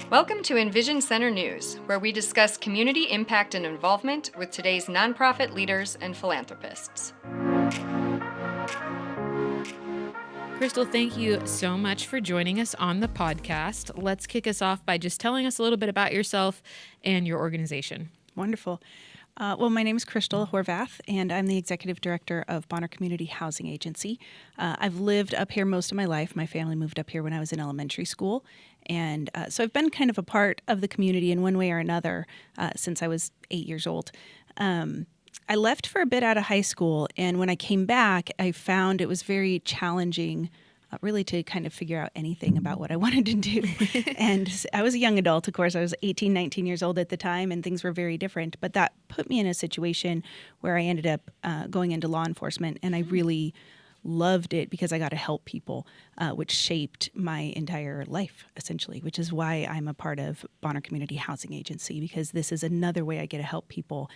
Welcome to EnVision Center News, where we discuss community impact and involvement with today's nonprofit leaders and philanthropists. Chrystle, thank you so much for joining us on the podcast. Let's kick us off by just telling us a little bit about yourself and your organization. Wonderful. Well, my name is Chrystle Horvath, and I'm the Executive Director of Bonner Community Housing Agency. I've lived up here most of my life. My family moved up here when I was in elementary school, and so I've been kind of a part of the community in one way or another since I was 8 years old. I left for a bit out of high school, and when I came back, I found it was very challenging really to kind of figure out anything about what I wanted to do. And I was a young adult, of course. I was 18, 19 years old at the time, and things were very different. But that put me in a situation where I ended up going into law enforcement, and I really loved it because I got to help people, which shaped my entire life, essentially, which is why I'm a part of Bonner Community Housing Agency, because this is another way I get to help people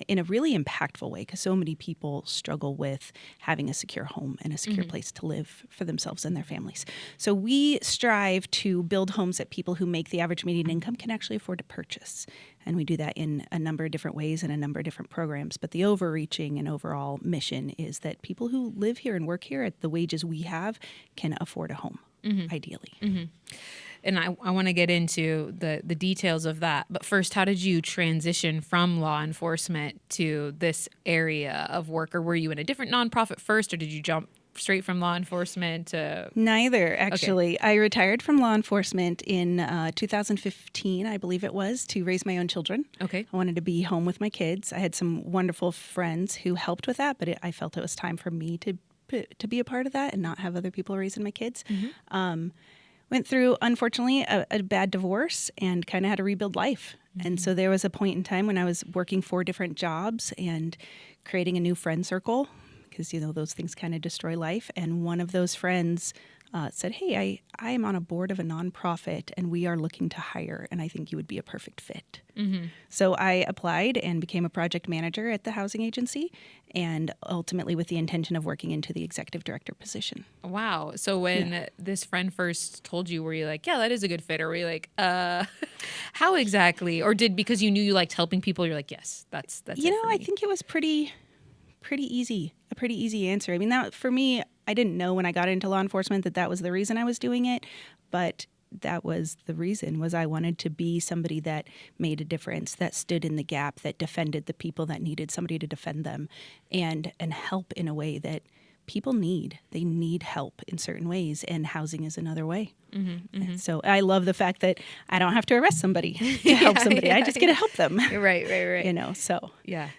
in a really impactful way, because so many people struggle with having a secure home and a secure place to live for themselves and their families. So we strive to build homes that people who make the average median income can actually afford to purchase. And we do that in a number of different ways and a number of different programs. But the overreaching and overall mission is that people who live here and work here at the wages we have can afford a home, ideally. And I want to get into the details of that. But first, how did you transition from law enforcement to this area of work? Or were you in a different nonprofit first, or did you jump straight from law enforcement to... Neither, actually. Okay. I retired from law enforcement in 2015, I believe it was, to raise my own children. Okay. I wanted to be home with my kids. I had some wonderful friends who helped with that, but I felt it was time for me to be a part of that and not have other people raising my kids. Went through, unfortunately, a bad divorce and kind of had to rebuild life. And so there was a point in time when I was working 4 different jobs and creating a new friend circle, because, you know, those things kind of destroy life. And one of those friends said, hey, I am on a board of a nonprofit, and we are looking to hire, and I think you would be a perfect fit. So I applied and became a project manager at the housing agency, and ultimately with the intention of working into the executive director position. Wow. So when this friend first told you, were you like, yeah, that is a good fit? Or were you like, how exactly? Or because you knew you liked helping people, you're like, yes, that's you know, it for me. I think it was pretty easy, a pretty easy answer. I mean, that for me, I didn't know when I got into law enforcement that was the reason I was doing it, but that was the reason, was I wanted to be somebody that made a difference, that stood in the gap, that defended the people that needed somebody to defend them, and help in a way that people need. They need help in certain ways, and housing is another way. And so I love the fact that I don't have to arrest somebody to help somebody. I just get to help them. Right. You know, so. Yeah.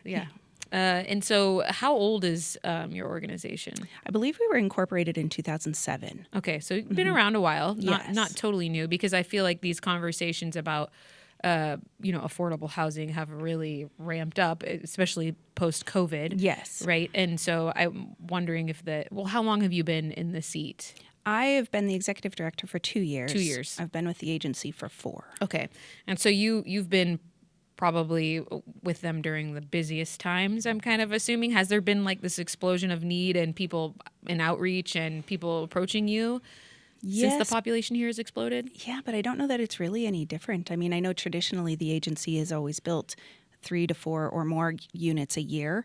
And so how old is your organization? I believe we were incorporated in 2007. Okay, so you've been around a while, Yes. not totally new, because I feel like these conversations about affordable housing have really ramped up, especially post-COVID. Yes. Right? And so I'm wondering how long have you been in the seat? I have been the executive director for 2 years. 2 years. I've been with the agency for 4. Okay. And so you've been probably with them during the busiest times, I'm kind of assuming. Has there been like this explosion of need and people in outreach and people approaching you since the population here has exploded? Yeah, but I don't know that it's really any different. I mean, I know traditionally the agency has always built 3 to 4 or more units a year.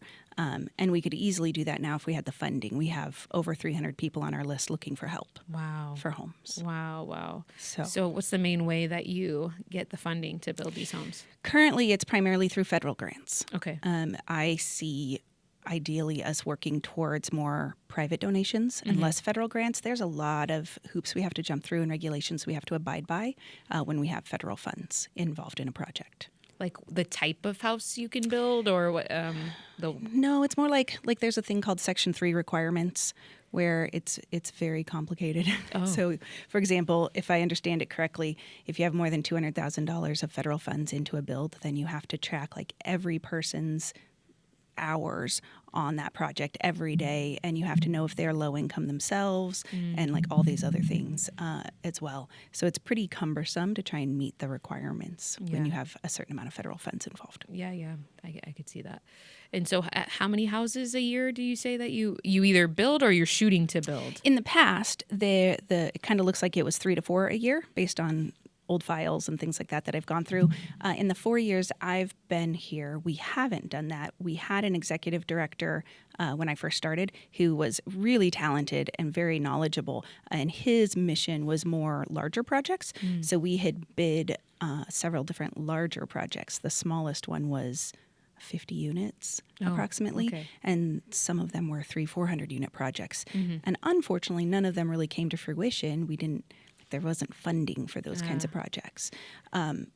And we could easily do that now if we had the funding. We have over 300 people on our list looking for help. Wow. For homes. Wow. So what's the main way that you get the funding to build these homes? Currently, it's primarily through federal grants. Okay. I see ideally us working towards more private donations and less federal grants. There's a lot of hoops we have to jump through and regulations we have to abide by when we have federal funds involved in a project. Like the type of house you can build, or what? No, it's more like there's a thing called Section 3 requirements where it's very complicated. Oh. So, for example, if I understand it correctly, if you have more than $200,000 of federal funds into a build, then you have to track like every person's hours on that project every day, and you have to know if they're low income themselves and like all these other things as well. So it's pretty cumbersome to try and meet the requirements when you have a certain amount of federal funds involved. Yeah, I could see that. And so how many houses a year do you say that you either build or you're shooting to build? In the past, it kind of looks like it was 3 to 4 a year based on old files and things like that I've gone through. In the 4 years I've been here, we haven't done that. We had an executive director when I first started who was really talented and very knowledgeable, and his mission was more larger projects. So we had bid several different larger projects. The smallest one was 50 units approximately, okay. and some of them were 400 unit projects. And unfortunately, none of them really came to fruition. There wasn't funding for those kinds of projects.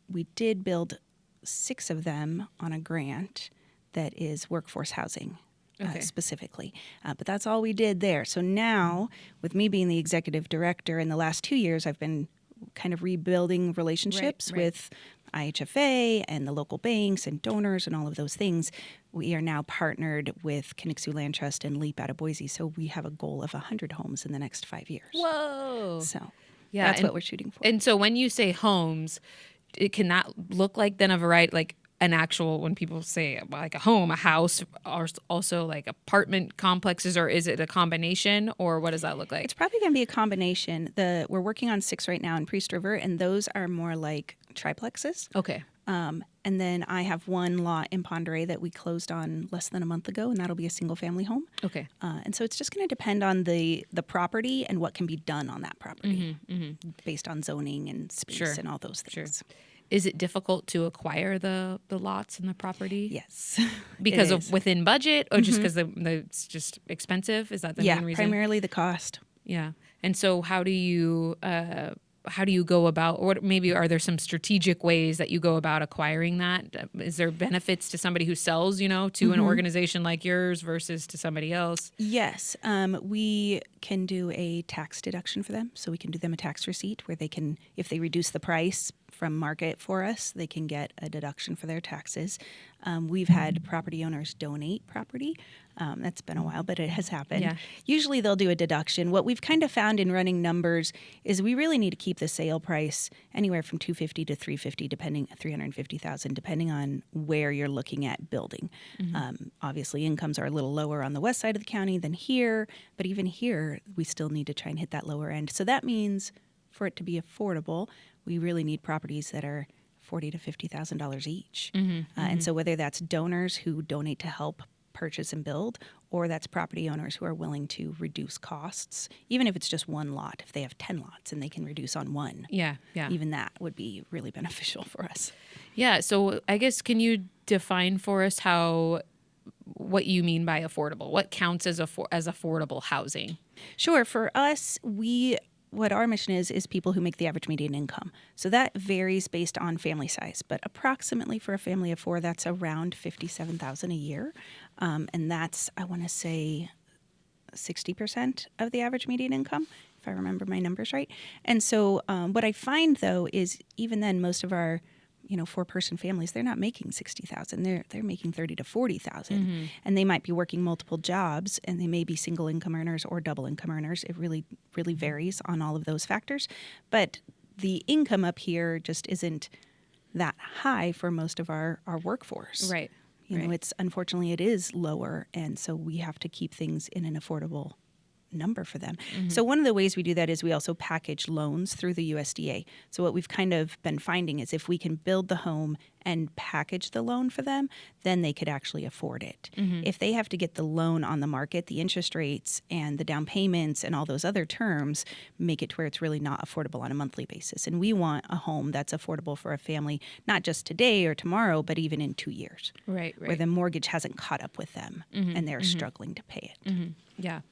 We did build 6 of them on a grant that is workforce housing. Specifically. But that's all we did there. So now, with me being the executive director, in the last 2 years, I've been kind of rebuilding relationships with IHFA and the local banks and donors and all of those things. We are now partnered with Kinnicksu Land Trust and LEAP out of Boise. So we have a goal of 100 homes in the next 5 years. Whoa. So Yeah, that's what we're shooting for. And so when you say homes, it can that look like then a variety, like an actual, when people say like a home, a house, or also like apartment complexes, or is it a combination, or what does that look like? It's probably going to be a combination. We're working on 6 right now in Priest River, and those are more like triplexes. Okay. And then I have one lot in Ponderay that we closed on less than a month ago, and that'll be a single family home. Okay. And so it's just going to depend on the property and what can be done on that property based on zoning and space and all those things. Is it difficult to acquire the lots and the property? Yes. Because of within budget, or just because it's just expensive? Is that the main reason? Yeah, primarily the cost. Yeah. And so how do you go about, or maybe are there some strategic ways that you go about acquiring that? Is there benefits to somebody who sells, to an organization like yours versus to somebody else? Yes. We can do a tax deduction for them. So we can do them a tax receipt where they can, if they reduce the price from market for us, they can get a deduction for their taxes. We've had property owners donate property. That's been a while, but it has happened. Yeah. Usually they'll do a deduction. What we've kind of found in running numbers is we really need to keep the sale price anywhere from $250,000 to $350,000, depending on where you're looking at building. Obviously, incomes are a little lower on the west side of the county than here, but even here, we still need to try and hit that lower end. So that means for it to be affordable, we really need properties that are $40,000 to $50,000 each. And so whether that's donors who donate to help purchase and build, or that's property owners who are willing to reduce costs, even if it's just one lot, if they have 10 lots and they can reduce on one. Yeah. Even that would be really beneficial for us. Yeah. So I guess, can you define for us what you mean by affordable? What counts as affordable housing? Sure. For us, what our mission is people who make the average median income. So that varies based on family size, but approximately for a family of 4, that's around $57,000 a year. And that's, I want to say, 60% of the average median income, if I remember my numbers right. And so what I find, though, is even then most of our 4-person families, they're not making $60,000. They're making $30,000 to $40,000, and they might be working multiple jobs, and they may be single income earners or double income earners. It really, really varies on all of those factors. But the income up here just isn't that high for most of our workforce. Right. It's unfortunately it is lower, and so we have to keep things in an affordable number for them. So one of the ways we do that is we also package loans through the USDA. So what we've kind of been finding is if we can build the home and package the loan for them, then they could actually afford it. If they have to get the loan on the market, the interest rates and the down payments and all those other terms make it to where it's really not affordable on a monthly basis. And we want a home that's affordable for a family, not just today or tomorrow, but even in 2 years. Right. Where the mortgage hasn't caught up with them and they're struggling to pay it. Yeah.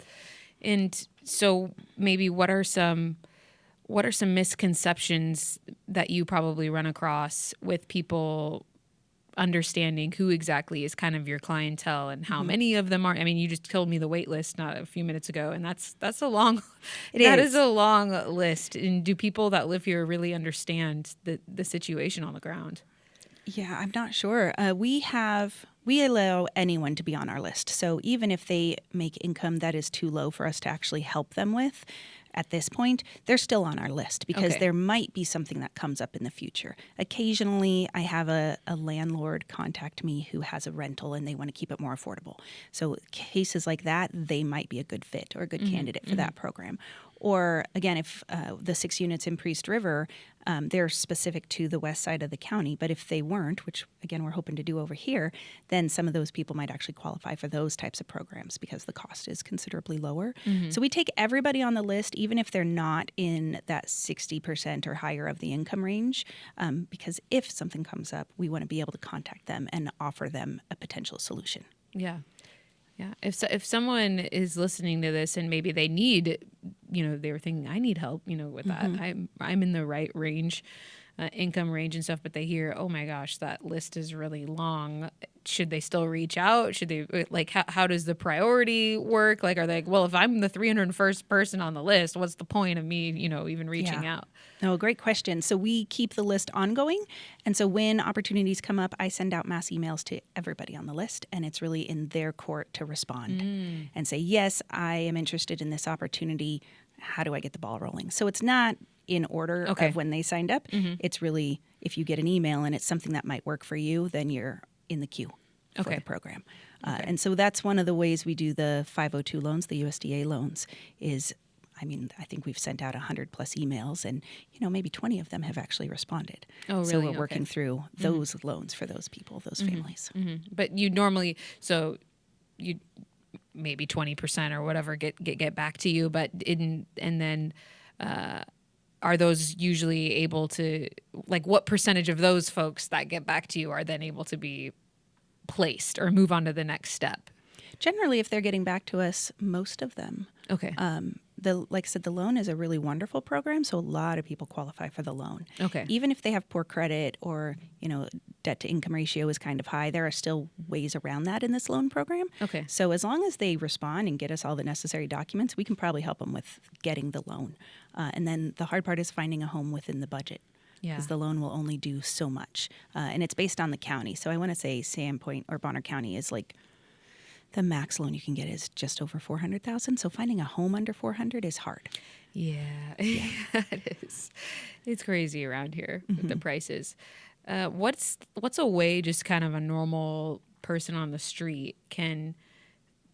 And so maybe what are some misconceptions that you probably run across with people understanding who exactly is kind of your clientele and how many of them are? I mean, you just told me the wait list not a few minutes ago, and that's a long that is a long list. And do people that live here really understand the situation on the ground? Yeah, I'm not sure. We allow anyone to be on our list. So even if they make income that is too low for us to actually help them with at this point, they're still on our list because there might be something that comes up in the future. Occasionally, I have a landlord contact me who has a rental and they want to keep it more affordable. So cases like that, they might be a good fit or a good candidate for that program. Or again, if the 6 units in Priest River, they're specific to the west side of the county. But if they weren't, which again, we're hoping to do over here, then some of those people might actually qualify for those types of programs because the cost is considerably lower. So we take everybody on the list, even if they're not in that 60% or higher of the income range, because if something comes up, we want to be able to contact them and offer them a potential solution. Yeah. Yeah. If someone is listening to this and maybe they need, they were thinking, I need help, with that. I'm in the right range, income range and stuff, but they hear, oh my gosh, that list is really long. Should they still reach out? Should they how does the priority work? Are they well, if I'm the 301st person on the list, what's the point of me, even reaching out? Oh, great question. So we keep the list ongoing. And so when opportunities come up, I send out mass emails to everybody on the list. And it's really in their court to respond and say, yes, I am interested in this opportunity. How do I get the ball rolling? So it's not in order of when they signed up. It's really, if you get an email and it's something that might work for you, then you're in the queue for the program. And so that's one of the ways we do the 502 loans, the USDA loans, is I think we've sent out 100 plus emails and, maybe 20 of them have actually responded. Oh, really? So we're working through those loans for those people, those families. But you normally, so you maybe 20% or whatever get back to you, but are those usually able to, what percentage of those folks that get back to you are then able to be placed or move on to the next step? Generally, if they're getting back to us, most of them. Okay. Like I said, the loan is a really wonderful program, so a lot of people qualify for the loan. Okay. Even if they have poor credit or, debt to income ratio is kind of high, there are still ways around that in this loan program. Okay. So as long as they respond and get us all the necessary documents, we can probably help them with getting the loan. And then the hard part is finding a home within the budget. Yeah. Because the loan will only do so much. And it's based on the county. So I want to say Sandpoint or Bonner County is the max loan you can get is just over $400,000. So finding a home under $400,000 is hard. Yeah. It is. It's crazy around here with the prices. What's a way just kind of a normal person on the street can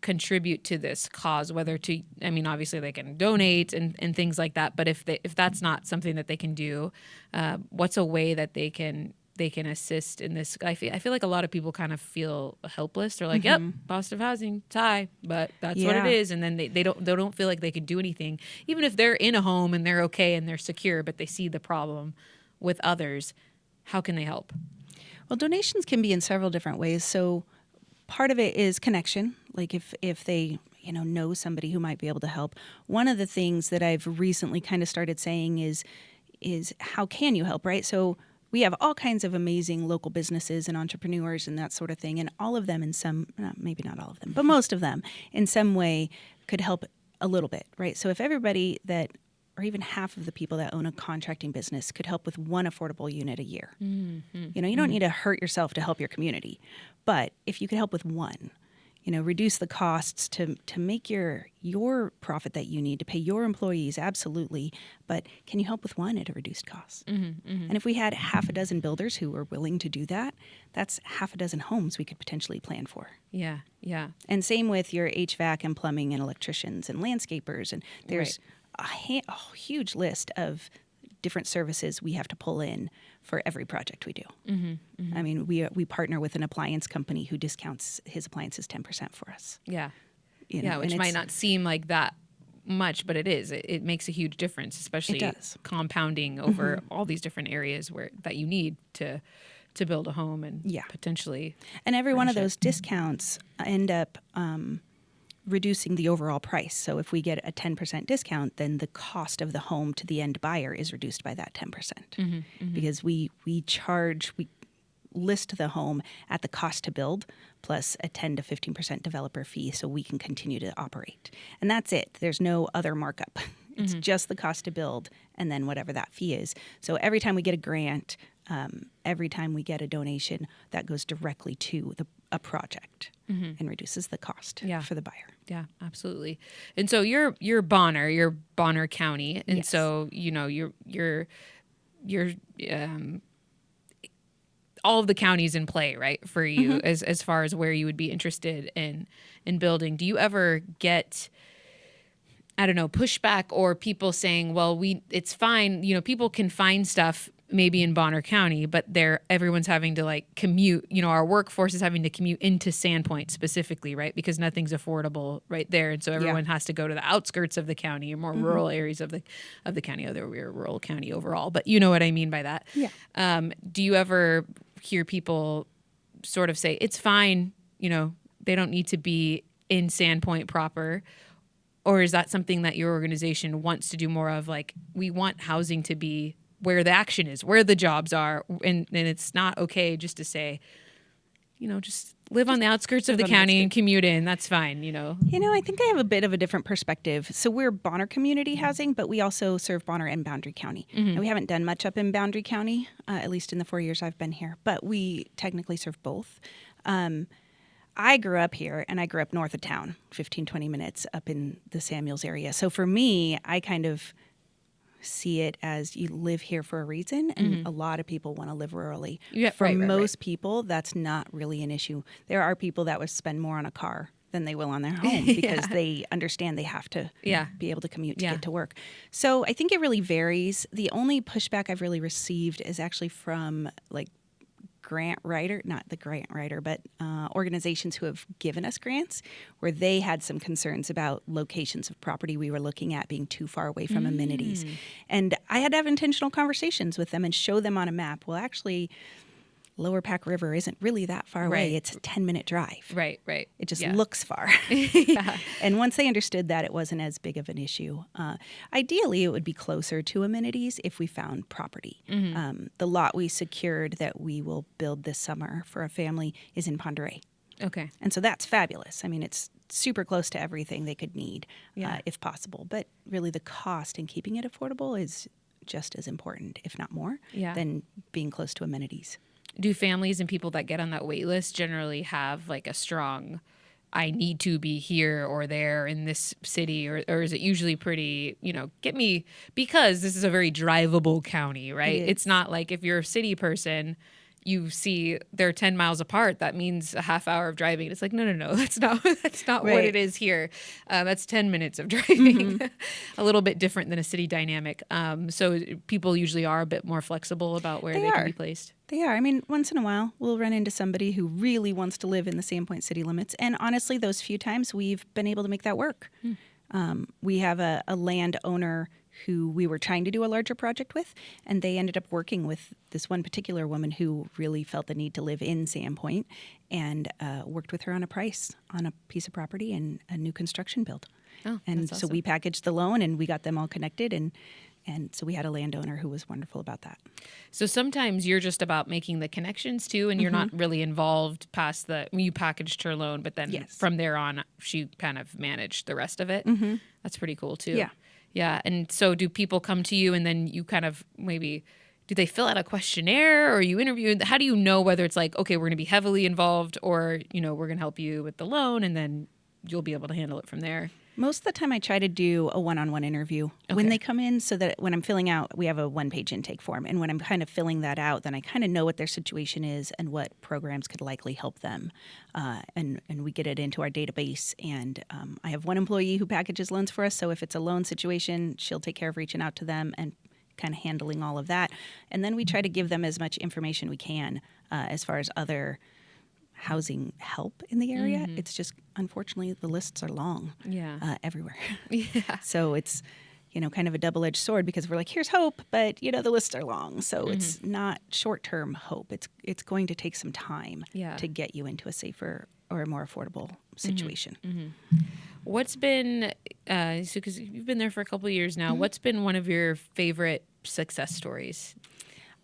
contribute to this cause, whether to, obviously they can donate and things like that, but if that's not something that they can do, what's a way that they can assist in this? I feel like a lot of people kind of feel helpless. They're like, yep, positive housing, it's high, but that's what it is. And then they don't feel like they can do anything, even if they're in a home and they're okay and they're secure, but they see the problem with others. How can they help? Well, donations can be in several different ways. So part of it is connection. Like if they know somebody who might be able to help. One of the things that I've recently kind of started saying is how can you help, right? So we have all kinds of amazing local businesses and entrepreneurs and that sort of thing, and all of them maybe not all of them, but most of them in some way could help a little bit, right? So if everybody or even half of the people that own a contracting business could help with one affordable unit a year. You don't need to hurt yourself to help your community, but if you could help with one, reduce the costs to make your profit that you need to pay your employees, absolutely. But can you help with one at a reduced cost? And if we had half a dozen builders who were willing to do that, that's half a dozen homes we could potentially plan for. Yeah, yeah. And same with your HVAC and plumbing and electricians and landscapers. And there's a huge list of different services we have to pull in for every project we do. We partner with an appliance company who discounts his appliances 10% for us. Yeah. Which might not seem like that much, but it is. It makes a huge difference, especially compounding over all these different areas that you need to build a home and potentially. And every one of those discounts end up reducing the overall price. So if we get a 10% discount, then the cost of the home to the end buyer is reduced by that 10%. Because we list the home at the cost to build plus a 10 to 15% developer fee so we can continue to operate. And that's it. There's no other markup. It's just the cost to build and then whatever that fee is. So every time we get a grant, every time we get a donation, that goes directly to a project and reduces the cost for the buyer. Yeah, absolutely. And so you're Bonner County, and so you're all of the counties in play, right, for you as far as where you would be interested in building. Do you ever get I don't know, pushback or people saying, well, it's fine. You know, people can find stuff maybe in Bonner County, but everyone's having to like commute, you know, our workforce is having to commute into Sandpoint specifically, right? Because nothing's affordable right there. And so everyone has to go to the outskirts of the county or more rural areas of the county, although we're a rural county overall, but you know what I mean by that. Yeah. Do you ever hear people sort of say, it's fine, you know, they don't need to be in Sandpoint proper? Or is that something that your organization wants to do more of? Like, we want housing to be where the action is, where the jobs are, and it's not okay just to say, you know, just live on the outskirts of the county and commute in. That's fine, you know. You know, I think I have a bit of a different perspective. So we're Bonner Community Housing, but we also serve Bonner and Boundary County. And we haven't done much up in Boundary County, at least in the 4 years I've been here, but we technically serve both. I grew up here, and I grew up north of town, 15, 20 minutes up in the Samuels area. So for me, I kind of see it as you live here for a reason, and a lot of people want to live rurally. Yeah, for right. most people, that's not really an issue. There are people that would spend more on a car than they will on their home because they understand they have to be able to commute to get to work. So I think it really varies. The only pushback I've really received is actually from like organizations who have given us grants, where they had some concerns about locations of property we were looking at being too far away from amenities. And I had to have intentional conversations with them and show them on a map, well, actually, Lower Pack River isn't really that far away. It's a 10-minute drive. Right. It just looks far. And once they understood that, it wasn't as big of an issue. Ideally, it would be closer to amenities if we found property. The lot we secured that we will build this summer for a family is in Ponderay. Okay. And so that's fabulous. I mean, it's super close to everything they could need, if possible. But really, the cost in keeping it affordable is just as important, if not more, than being close to amenities. Do families and people that get on that wait list generally have like a strong, I need to be here or there in this city, or is it usually pretty, you know, get me, because this is a very drivable county, right? It's not like if you're a city person, you see they're 10 miles apart, that means a half hour of driving. It's like, no, that's not what it is here. That's 10 minutes of driving. A little bit different than a city dynamic. So people usually are a bit more flexible about where they can be placed. They are. I mean, once in a while, we'll run into somebody who really wants to live in the Sandpoint city limits. And honestly, those few times we've been able to make that work. We have a landowner who we were trying to do a larger project with, and they ended up working with this one particular woman who really felt the need to live in Sandpoint, and worked with her on a price on a piece of property and a new construction build. And so we packaged the loan, and we got them all connected, and so we had a landowner who was wonderful about that. So sometimes you're just about making the connections too, and you're not really involved past you packaged her loan, but then from there on, she kind of managed the rest of it. That's pretty cool too. Yeah. And so do people come to you and then you kind of maybe, do they fill out a questionnaire or you interview? How do you know whether it's like, okay, we're going to be heavily involved, or, you know, we're going to help you with the loan and then you'll be able to handle it from there? Most of the time I try to do a one-on-one interview when they come in, so that when I'm filling out, we have a one-page intake form. And when I'm kind of filling that out, then I kind of know what their situation is and what programs could likely help them. And we get it into our database. And I have one employee who packages loans for us. So if it's a loan situation, she'll take care of reaching out to them and kind of handling all of that. And then we try to give them as much information we can as far as other housing help in the area. It's just, unfortunately, the lists are long everywhere. So it's, you know, kind of a double-edged sword, because we're like, here's hope, but, you know, the lists are long. So it's not short-term hope. It's going to take some time to get you into a safer or a more affordable situation. What's been, because you've been there for a couple of years now, what's been one of your favorite success stories?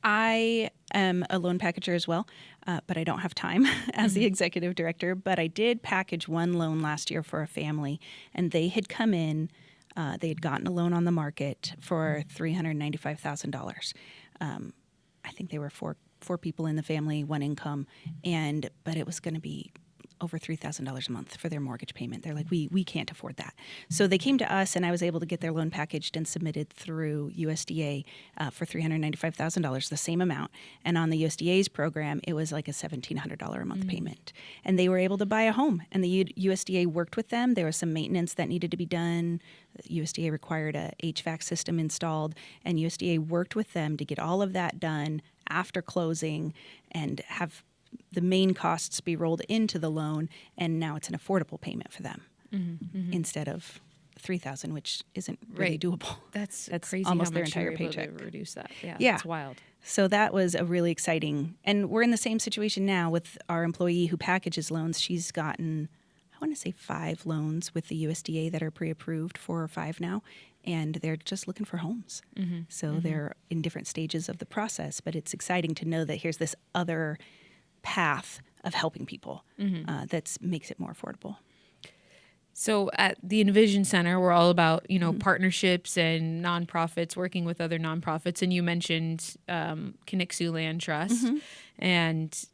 I am a loan packager as well, but I don't have time as the executive director. But I did package one loan last year for a family, and they had come in, they had gotten a loan on the market for $395,000. I think they were four people in the family, one income, but it was going to be over $3,000 a month for their mortgage payment. They're like, we can't afford that. So they came to us, and I was able to get their loan packaged and submitted through USDA for $395,000, the same amount. And on the USDA's program, it was like a $1,700 a month payment. And they were able to buy a home. And the USDA worked with them. There was some maintenance that needed to be done. USDA required a HVAC system installed, and USDA worked with them to get all of that done after closing and have the main costs be rolled into the loan, and now it's an affordable payment for them instead of $3,000, which isn't really doable. That's crazy. how Almost their much you're entire able paycheck. to reduce that. Yeah, Yeah. it's wild. So that was a really exciting, and we're in the same situation now with our employee who packages loans. She's gotten, I want to say 5 loans with the USDA that are pre-approved, 4 or 5 now, and they're just looking for homes. So they're in different stages of the process, but it's exciting to know that here's this other path of helping people that makes it more affordable. So at the EnVision Center, we're all about, partnerships and nonprofits, working with other nonprofits. And you mentioned Chrystle Land Trust. And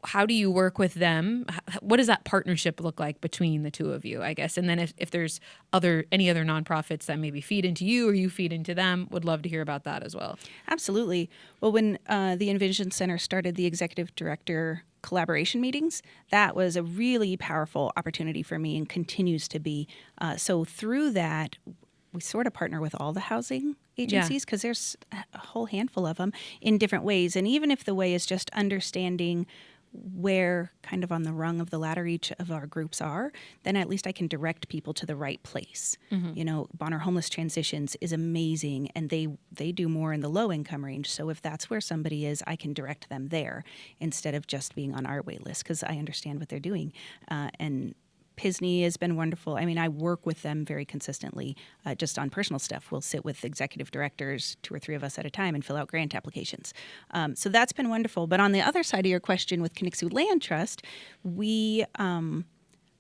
how do you work with them? What does that partnership look like between the two of you, I guess? And then if there's any other nonprofits that maybe feed into you or you feed into them, would love to hear about that as well. Absolutely. Well, when the EnVision Center started the executive director collaboration meetings, that was a really powerful opportunity for me and continues to be. So through that, we sort of partner with all the housing agencies because there's a whole handful of them in different ways. And even if the way is just understanding where kind of on the rung of the ladder each of our groups are, then at least I can direct people to the right place. Bonner Homeless Transitions is amazing, and they do more in the low income range. So if that's where somebody is, I can direct them there instead of just being on our wait list because I understand what they're doing. And PISNY has been wonderful. I mean, I work with them very consistently just on personal stuff. We'll sit with executive directors, 2 or 3 of us at a time, and fill out grant applications. So that's been wonderful. But on the other side of your question with Chrystle Land Trust, we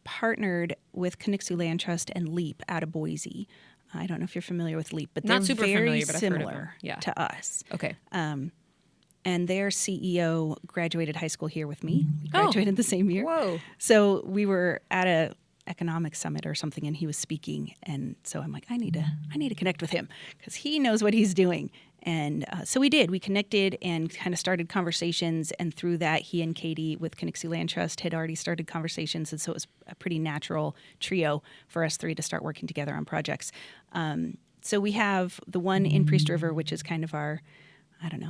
partnered with Chrystle Land Trust and LEAP out of Boise. I don't know if you're familiar with LEAP, but they're Not super very familiar, but I've heard of them. similar Yeah. to us. Okay. And their CEO graduated high school here with me. We graduated the same year. Whoa. So we were at a economic summit or something, and he was speaking. And so I'm like, I need to connect with him because he knows what he's doing. And so we did. We connected and kind of started conversations. And through that, he and Katie with Chrystle Land Trust had already started conversations. And so it was a pretty natural trio for us 3 to start working together on projects. So we have the one in Priest River, which is kind of our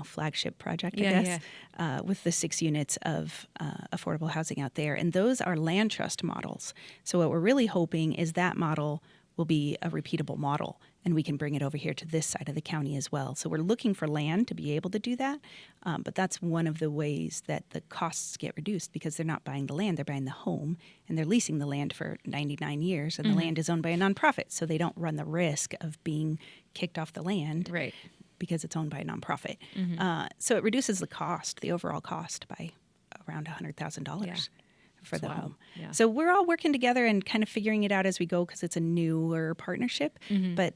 flagship project, I guess, with the 6 units of affordable housing out there. And those are land trust models. So what we're really hoping is that model will be a repeatable model, and we can bring it over here to this side of the county as well. So we're looking for land to be able to do that, but that's one of the ways that the costs get reduced because they're not buying the land, they're buying the home, and they're leasing the land for 99 years, and the land is owned by a nonprofit, so they don't run the risk of being kicked off the land. Right. Because it's owned by a nonprofit. So it reduces the overall cost by around $100,000 for the home. Yeah. So we're all working together and kind of figuring it out as we go because it's a newer partnership, but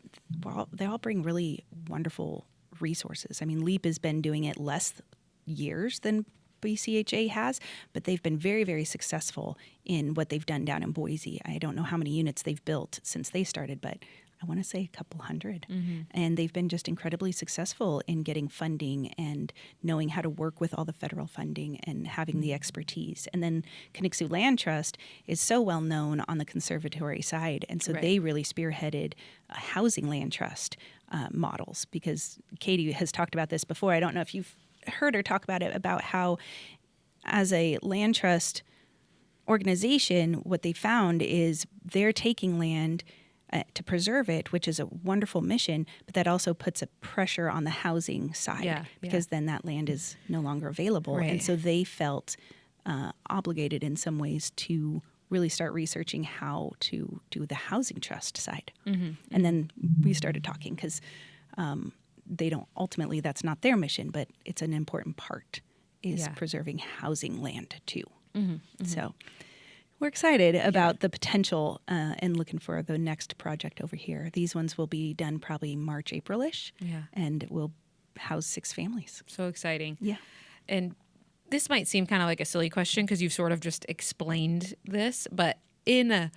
they all bring really wonderful resources. I mean, LEAP has been doing it less years than BCHA has, but they've been very, very successful in what they've done down in Boise. I don't know how many units they've built since they started, but I want to say a couple hundred. And they've been just incredibly successful in getting funding and knowing how to work with all the federal funding and having the expertise. And then Chrystle Land Trust is so well known on the conservatory side. And so they really spearheaded housing land trust models because Katie has talked about this before. I don't know if you've heard her talk about it, about how as a land trust organization, what they found is they're taking land to preserve it, which is a wonderful mission, but that also puts a pressure on the housing side because then that land is no longer available. Right. And so they felt obligated in some ways to really start researching how to do the housing trust side. And then we started talking because they don't, ultimately that's not their mission, but it's an important part is preserving housing land too. So we're excited about the potential and looking for the next project over here. These ones will be done probably March, April-ish, and will house 6 families. So exciting. Yeah. And this might seem kind of like a silly question because you've sort of just explained this, but in a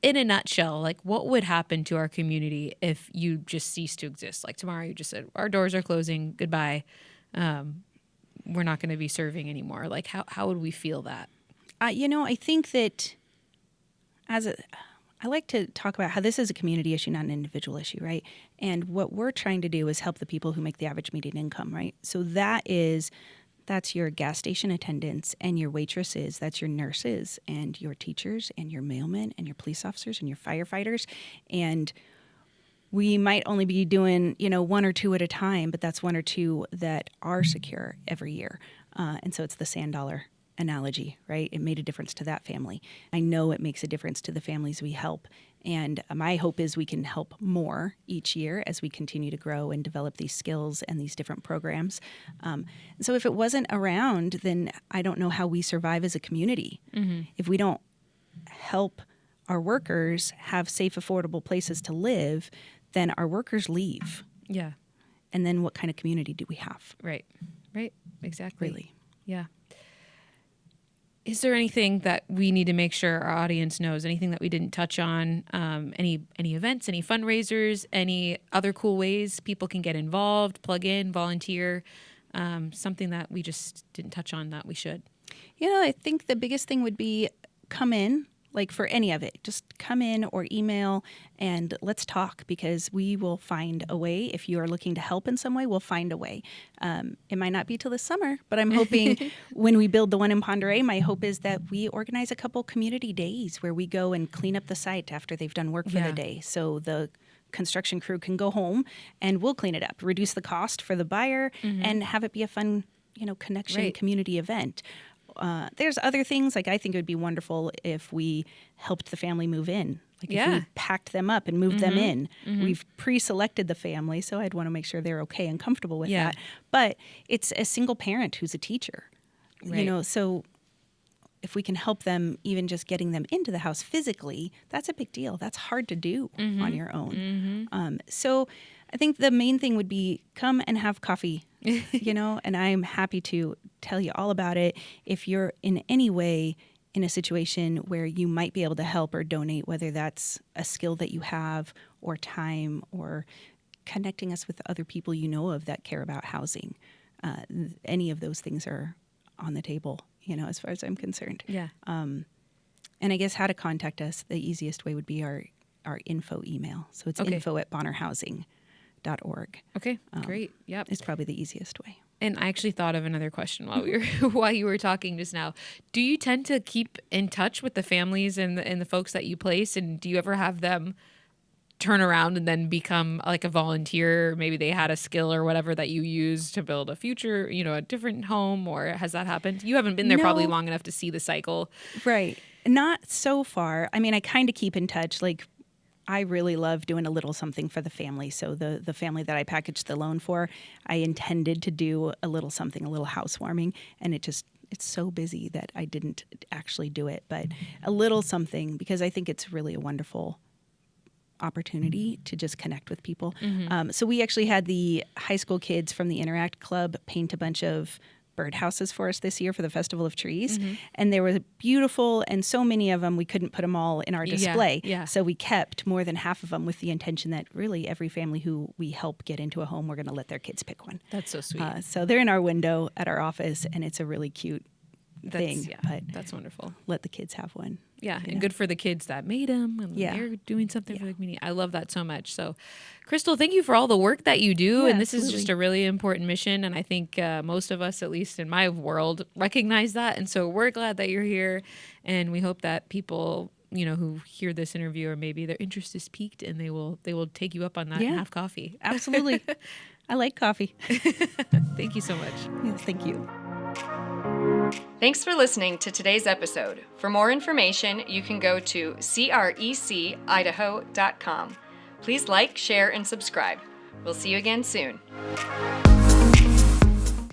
nutshell, like what would happen to our community if you just ceased to exist? Like tomorrow you just said, our doors are closing, goodbye. We're not going to be serving anymore. Like how would we feel that? I think that I like to talk about how this is a community issue, not an individual issue, right? And what we're trying to do is help the people who make the average median income, right? So that's your gas station attendants and your waitresses, that's your nurses and your teachers and your mailmen and your police officers and your firefighters. And we might only be doing, one or two at a time, but that's one or two that are secure every year. And so it's the sand dollar analogy, right? It made a difference to that family. I know it makes a difference to the families we help. And my hope is we can help more each year as we continue to grow and develop these skills and these different programs. So if it wasn't around, then I don't know how we survive as a community. Mm-hmm. If we don't help our workers have safe, affordable places to live, then our workers leave. Yeah. And then what kind of community do we have? Right. Exactly. Really. Yeah. Is there anything that we need to make sure our audience knows? Anything that we didn't touch on? Any events, any fundraisers, any other cool ways people can get involved, plug in, volunteer? Something that we just didn't touch on that we should? I think the biggest thing would be come in. Like for any of it, just come in or email and let's talk, because we will find a way. If you are looking to help in some way, we'll find a way. It might not be till this summer, but I'm hoping when we build the one in Ponderay, my hope is that we organize a couple community days where we go and clean up the site after they've done work for the day. So the construction crew can go home and we'll clean it up, reduce the cost for the buyer, and have it be a fun, connection community event. There's other things, like I think it would be wonderful if we helped the family move in. Like if we packed them up and moved them in. We've pre-selected the family, so I'd want to make sure they're okay and comfortable with that. But it's a single parent who's a teacher, so if we can help them, even just getting them into the house physically, that's a big deal. That's hard to do on your own. So I think the main thing would be come and have coffee, and I'm happy to tell you all about it. If you're in any way in a situation where you might be able to help or donate, whether that's a skill that you have or time or connecting us with other people you know of that care about housing, any of those things are on the table, as far as I'm concerned. Yeah. And I guess how to contact us, the easiest way would be our info email. So it's info@bonnerhousing.org. Okay, great. Yep. It's probably the easiest way. And I actually thought of another question while you were talking just now. Do you tend to keep in touch with the families and the folks that you place, and do you ever have them turn around and then become like a volunteer? Maybe they had a skill or whatever that you use to build a future, a different home, or has that happened? You haven't been there probably long enough to see the cycle. Right. Not so far. I mean, I kind of keep in touch. Like, I really love doing a little something for the family. So the family that I packaged the loan for, I intended to do a little something, a little housewarming, and it's so busy that I didn't actually do it. But a little something, because I think it's really a wonderful opportunity to just connect with people. So we actually had the high school kids from the Interact Club paint a bunch of birdhouses for us this year for the Festival of Trees. And they were beautiful, and so many of them, we couldn't put them all in our display. So we kept more than half of them with the intention that really every family who we help get into a home, we're going to let their kids pick one. That's so sweet. So they're in our window at our office, and it's a really cute thing. But that's wonderful. Let the kids have one. Yeah, and good for the kids that made them. And they're doing something for the community. I love that so much. So, Chrystle, thank you for all the work that you do. And this is just a really important mission. And I think most of us, at least in my world, recognize that. And so we're glad that you're here. And we hope that people, who hear this interview, or maybe their interest is piqued, and they will take you up on that and have coffee. Absolutely. I like coffee. Thank you so much. Yes, thank you. Thanks for listening to today's episode. For more information, you can go to crecIdaho.com. Please like, share, and subscribe. We'll see you again soon.